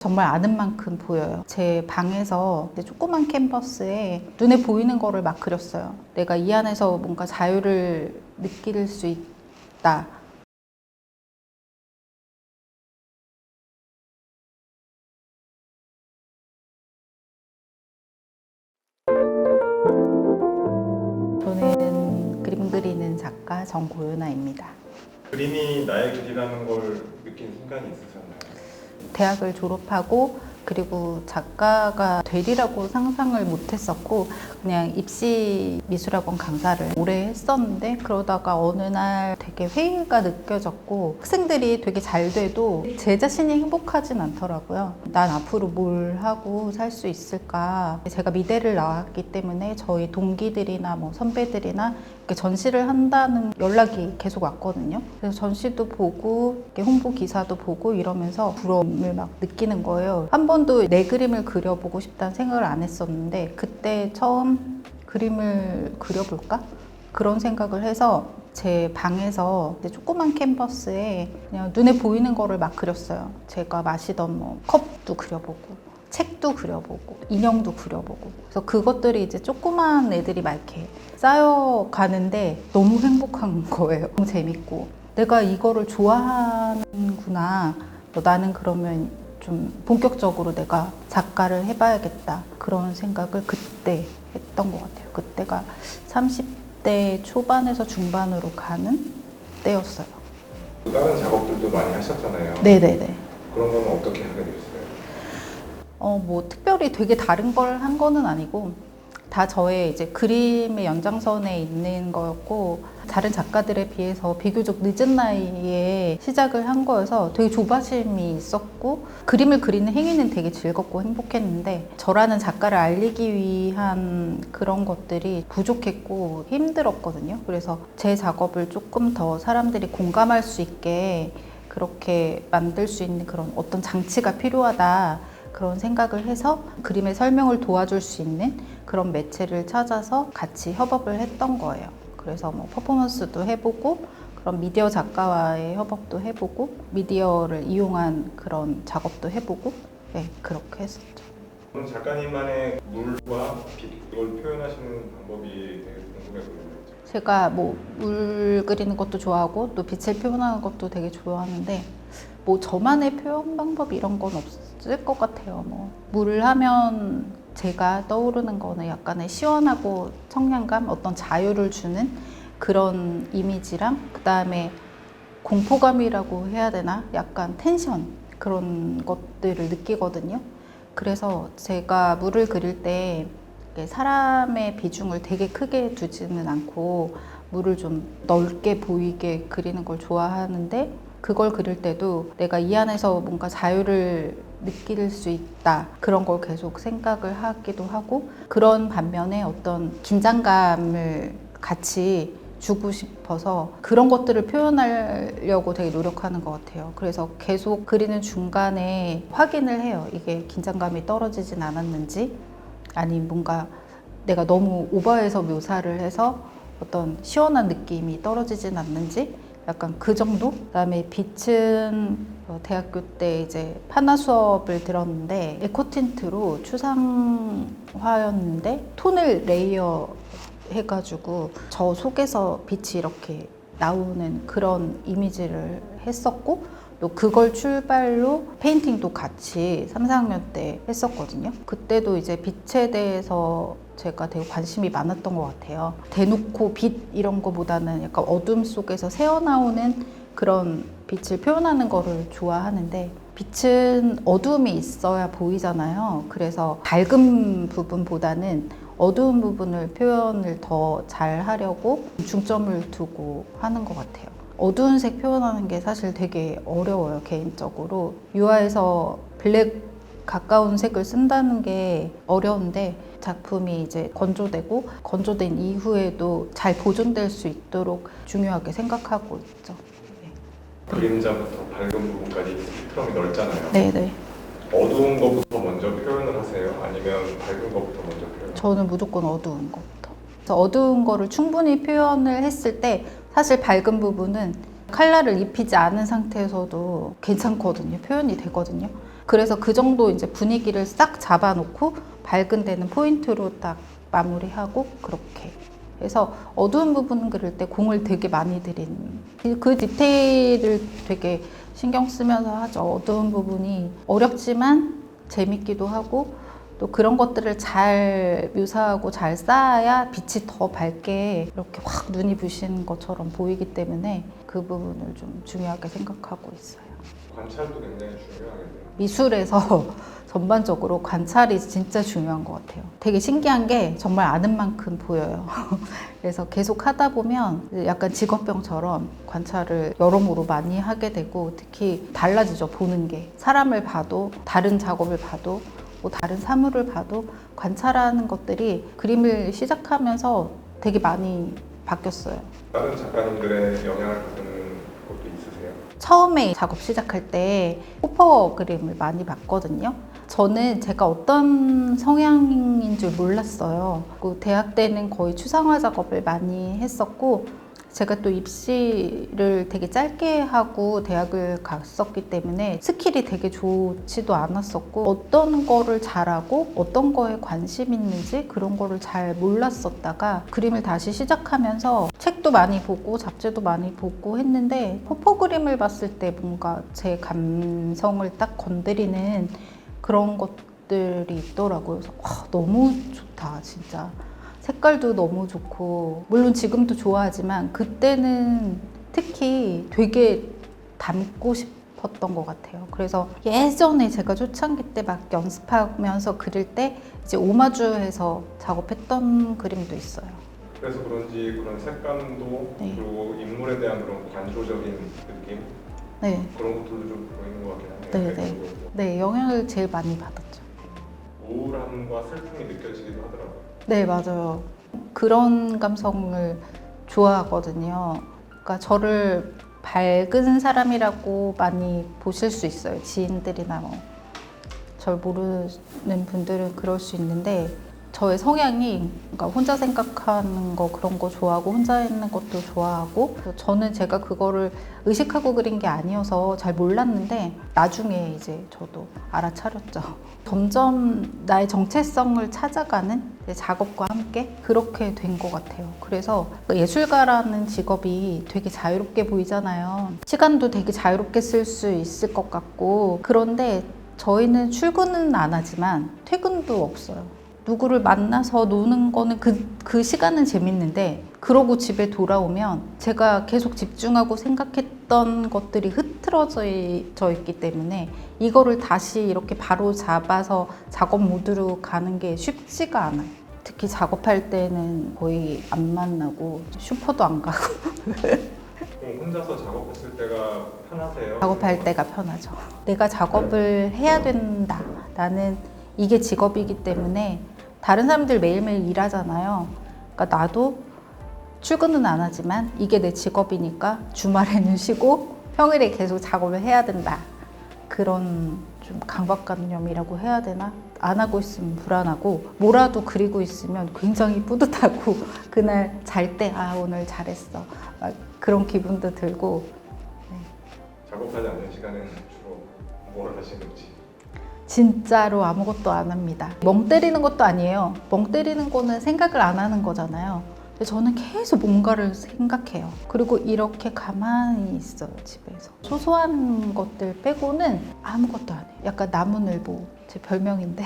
정말 아는 만큼 보여요. 제 방에서 조그만 캔버스에 눈에 보이는 거를 막 그렸어요. 내가 이 안에서 뭔가 자유를 느낄 수 있다. 저는 그림 그리는 작가 정고윤아입니다. 그림이 나의 길이라는 걸 느낀 순간이 있으셨나요? 대학을 졸업하고 그리고 작가가 되리라고 상상을 못했었고 그냥 입시 미술학원 강사를 오래 했었는데 그러다가 어느 날 되게 회의가 느껴졌고 학생들이 되게 잘 돼도 제 자신이 행복하진 않더라고요. 난 앞으로 뭘 하고 살 수 있을까? 제가 미대를 나왔기 때문에 저희 동기들이나 뭐 선배들이나 이렇게 전시를 한다는 연락이 계속 왔거든요. 그래서 전시도 보고 홍보 기사도 보고 이러면서 부러움을 막 느끼는 거예요. 한 번도 내 그림을 그려보고 싶다는 생각을 안 했었는데 그때 처음 그림을 그려볼까? 그런 생각을 해서 제 방에서 조그만 캔버스에 그냥 눈에 보이는 거를 막 그렸어요. 제가 마시던 뭐 컵도 그려보고 책도 그려보고 인형도 그려보고 그래서 그것들이 이제 조그만 애들이 막 이렇게 쌓여가는데 너무 행복한 거예요. 너무 재밌고 내가 이거를 좋아하는구나. 나는 그러면 좀 본격적으로 내가 작가를 해봐야겠다 그런 생각을 그때 했던 것 같아요. 그때가 30대 초반에서 중반으로 가는 때였어요. 다른 작업들도 많이 하셨잖아요. 네네네. 그런 거는 어떻게 하게 되셨어요? 뭐 특별히 되게 다른 걸 한 거는 아니고 다 저의 이제 그림의 연장선에 있는 거였고 다른 작가들에 비해서 비교적 늦은 나이에 시작을 한 거여서 되게 조바심이 있었고 그림을 그리는 행위는 되게 즐겁고 행복했는데 저라는 작가를 알리기 위한 그런 것들이 부족했고 힘들었거든요. 그래서 제 작업을 조금 더 사람들이 공감할 수 있게 그렇게 만들 수 있는 그런 어떤 장치가 필요하다. 그런 생각을 해서 그림의 설명을 도와줄 수 있는 그런 매체를 찾아서 같이 협업을 했던 거예요. 그래서 뭐 퍼포먼스도 해보고 그런 미디어 작가와의 협업도 해보고 미디어를 이용한 그런 작업도 해보고 네, 그렇게 했었죠. 그럼 작가님만의 물과 빛 이걸 표현하시는 방법이 되게 궁금해거든요. 제가 뭐 물 그리는 것도 좋아하고 또 빛을 표현하는 것도 되게 좋아하는데 뭐 저만의 표현 방법 이런 건 없을 것 같아요. 뭐 물을 하면 제가 떠오르는 거는 약간의 시원하고 청량감, 어떤 자유를 주는 그런 이미지랑 그 다음에 공포감이라고 해야 되나? 약간 텐션 그런 것들을 느끼거든요. 그래서 제가 물을 그릴 때 사람의 비중을 되게 크게 두지는 않고 물을 좀 넓게 보이게 그리는 걸 좋아하는데 그걸 그릴 때도 내가 이 안에서 뭔가 자유를 느낄 수 있다 그런 걸 계속 생각을 하기도 하고 그런 반면에 어떤 긴장감을 같이 주고 싶어서 그런 것들을 표현하려고 되게 노력하는 것 같아요. 그래서 계속 그리는 중간에 확인을 해요. 이게 긴장감이 떨어지진 않았는지 아니면 뭔가 내가 너무 오버해서 묘사를 해서 어떤 시원한 느낌이 떨어지진 않는지 약간 그 정도? 그다음에 빛은 대학교 때 이제 판화 수업을 들었는데 에코틴트로 추상화였는데 톤을 레이어 해가지고 저 속에서 빛이 이렇게 나오는 그런 이미지를 했었고 또 그걸 출발로 페인팅도 같이 3, 4학년 때 했었거든요. 그때도 이제 빛에 대해서 제가 되게 관심이 많았던 것 같아요. 대놓고 빛 이런 거보다는 약간 어둠 속에서 새어나오는 그런 빛을 표현하는 거를 좋아하는데 빛은 어둠이 있어야 보이잖아요. 그래서 밝은 부분보다는 어두운 부분을 표현을 더 잘 하려고 중점을 두고 하는 것 같아요. 어두운 색 표현하는 게 사실 되게 어려워요, 개인적으로. 유화에서 블랙 가까운 색을 쓴다는 게 어려운데 작품이 이제 건조된 이후에도 잘 보존될 수 있도록 중요하게 생각하고 있죠. 네. 그림자부터 밝은 부분까지 스펙트럼이 넓잖아요. 네네. 어두운 것부터 먼저 표현을 하세요? 아니면 밝은 것부터 먼저 표현을 하세요? 저는 무조건 어두운 것부터. 그래서 어두운 거를 충분히 표현을 했을 때 사실 밝은 부분은 컬러를 입히지 않은 상태에서도 괜찮거든요. 표현이 되거든요. 그래서 그 정도 이제 분위기를 싹 잡아놓고 밝은 데는 포인트로 딱 마무리하고 그렇게 해서 어두운 부분 그릴 때 공을 되게 많이 들인 그 디테일을 되게 신경 쓰면서 하죠. 어두운 부분이 어렵지만 재밌기도 하고 또 그런 것들을 잘 묘사하고 잘 쌓아야 빛이 더 밝게 이렇게 확 눈이 부시는 것처럼 보이기 때문에 그 부분을 좀 중요하게 생각하고 있어요. 관찰도 굉장히 중요하겠네요. 미술에서 전반적으로 관찰이 진짜 중요한 것 같아요. 되게 신기한 게 정말 아는 만큼 보여요. 그래서 계속 하다 보면 약간 직업병처럼 관찰을 여러모로 많이 하게 되고 특히 달라지죠. 보는 게. 사람을 봐도 다른 작업을 봐도 뭐 다른 사물을 봐도 관찰하는 것들이 그림을 시작하면서 되게 많이 바뀌었어요. 다른 작가님들의 영향을 받는 것도 있으세요? 처음에 작업 시작할 때 호퍼 그림을 많이 봤거든요. 저는 제가 어떤 성향인 줄 몰랐어요. 그 대학 때는 거의 추상화 작업을 많이 했었고 제가 또 입시를 되게 짧게 하고 대학을 갔었기 때문에 스킬이 되게 좋지도 않았었고 어떤 거를 잘하고 어떤 거에 관심 있는지 그런 거를 잘 몰랐었다가 그림을 다시 시작하면서 책도 많이 보고 잡지도 많이 보고 했는데 포퍼 그림을 봤을 때 뭔가 제 감성을 딱 건드리는 그런 것들이 있더라고요. 그래서 너무 좋다 진짜. 색깔도 너무 좋고 물론 지금도 좋아하지만 그때는 특히 되게 담고 싶었던 것 같아요. 그래서 예전에 제가 초창기 때 막 연습하면서 그릴 때 이제 오마주해서 작업했던 그림도 있어요. 그래서 그런지 그런 색감도 네. 그리고 인물에 대한 그런 관조적인 느낌 네, 그런 것들도 좀 보이는 것 같긴 하네요. 네, 네. 색감도. 네, 영향을 제일 많이 받았죠. 우울함과 슬픔이 느껴지기도 하더라고요. 네, 맞아요. 그런 감성을 좋아하거든요. 그러니까 저를 밝은 사람이라고 많이 보실 수 있어요. 지인들이나 뭐. 절 모르는 분들은 그럴 수 있는데 저의 성향이 그러니까 혼자 생각하는 거 그런 거 좋아하고 혼자 있는 것도 좋아하고 저는 제가 그거를 의식하고 그린 게 아니어서 잘 몰랐는데 나중에 이제 저도 알아차렸죠. 점점 나의 정체성을 찾아가는 작업과 함께 그렇게 된 것 같아요. 그래서 예술가라는 직업이 되게 자유롭게 보이잖아요. 시간도 되게 자유롭게 쓸 수 있을 것 같고 그런데 저희는 출근은 안 하지만 퇴근도 없어요. 누구를 만나서 노는 거는 그 시간은 재밌는데 그러고 집에 돌아오면 제가 계속 집중하고 생각했던 것들이 흐트러져 있기 때문에 이거를 다시 이렇게 바로 잡아서 작업 모드로 가는 게 쉽지가 않아요. 특히 작업할 때는 거의 안 만나고 슈퍼도 안 가고 그럼 혼자서 작업했을 때가 편하세요? 작업할 때가 편하죠. 내가 작업을 해야 된다. 나는 이게 직업이기 때문에 다른 사람들 매일매일 일하잖아요. 그러니까 나도 출근은 안 하지만 이게 내 직업이니까 주말에는 쉬고 평일에 계속 작업을 해야 된다. 그런 좀 강박관념이라고 해야 되나? 안 하고 있으면 불안하고 뭐라도 그리고 있으면 굉장히 뿌듯하고 그날 잘 때 오늘 잘했어. 막 그런 기분도 들고 작업하지 않는 시간에는 주로 뭘 하시는지. 진짜로 아무것도 안 합니다. 멍 때리는 것도 아니에요. 멍 때리는 거는 생각을 안 하는 거잖아요. 근데 저는 계속 뭔가를 생각해요. 그리고 이렇게 가만히 있어요, 집에서. 소소한 것들 빼고는 아무것도 안 해요. 약간 나무늘보, 제 별명인데.